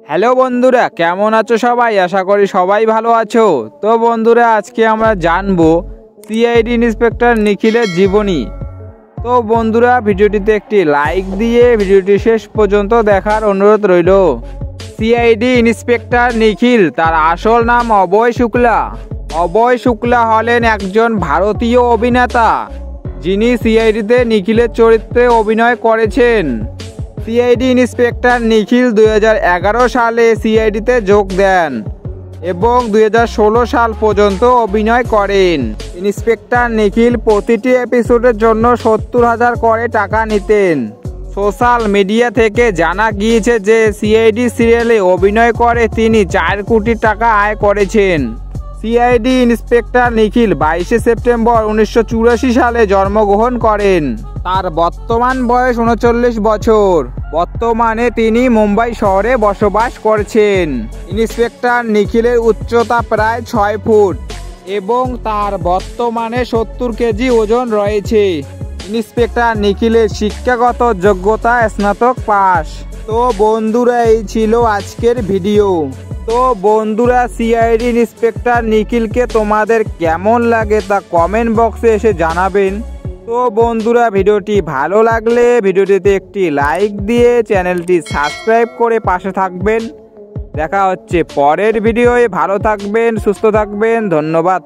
Hello বন্ধুরা, কেমন আছো সবাই? আশা করি সবাই ভালো আছো। তো বন্ধুরা, আজকে আমরা জানবো সিআইডি ইন্সপেক্টর নিখিলের জীবনী। তো বন্ধুরা, ভিডিওটিতে একটি লাইক দিয়ে ভিডিওটি শেষ পর্যন্ত দেখার অনুরোধ রইল। সিআইডি ইন্সপেক্টর নিখিল, তার আসল নাম অভয় শুক্লা। অভয় শুক্লা হলেন একজন ভারতীয় অভিনেতা, যিনি সিআইডিতে নিখিলের চরিত্রে অভিনয় করেছেন। সিআইডি ইন্সপেক্টর নিখিল 2011 সালে সিআইডিতে যোগ দেন এবং 2016 সাল পর্যন্ত অভিনয় করেন। ইন্সপেক্টর নিখিল প্রতিটি এপিসোডের জন্য 70,000 করে টাকা নিতেন। সোশ্যাল মিডিয়া থেকে জানা গিয়েছে যে সিআইডি সিরিয়ালে অভিনয় করে তিনি 4 কোটি টাকা আয় করেছেন। সিআইডি ইন্সপেক্টর নিখিল 22 সেপ্টেম্বর 1984 সালে জন্মগ্রহণ করেন। তার বর্তমান বয়স 39 বছর। বর্তমানে তিনি মুম্বাই শহরে বসবাস করছেন। ইন্সপেক্টর নিখিলের উচ্চতা প্রায় 6 ফুট এবং তার বর্তমানে 70 কেজি ওজন রয়েছে। ইন্সপেক্টর নিখিলের শিক্ষাগত যোগ্যতা স্নাতক পাস। তো বন্ধুরা, এই ছিল আজকের ভিডিও। তো বন্ধুরা, সিআইডি ইন্সপেক্টর নিখিলকে তোমাদের কেমন লাগে তা কমেন্ট বক্সে এসে জানাবেন। তো বন্ধুরা, ভিডিওটি ভালো লাগলে ভিডিওটিতে একটি লাইক দিয়ে চ্যানেলটি সাবস্ক্রাইব করে পাশে থাকবেন। দেখা হচ্ছে পরের ভিডিওয়ে। ভালো থাকবেন, সুস্থ থাকবেন, ধন্যবাদ।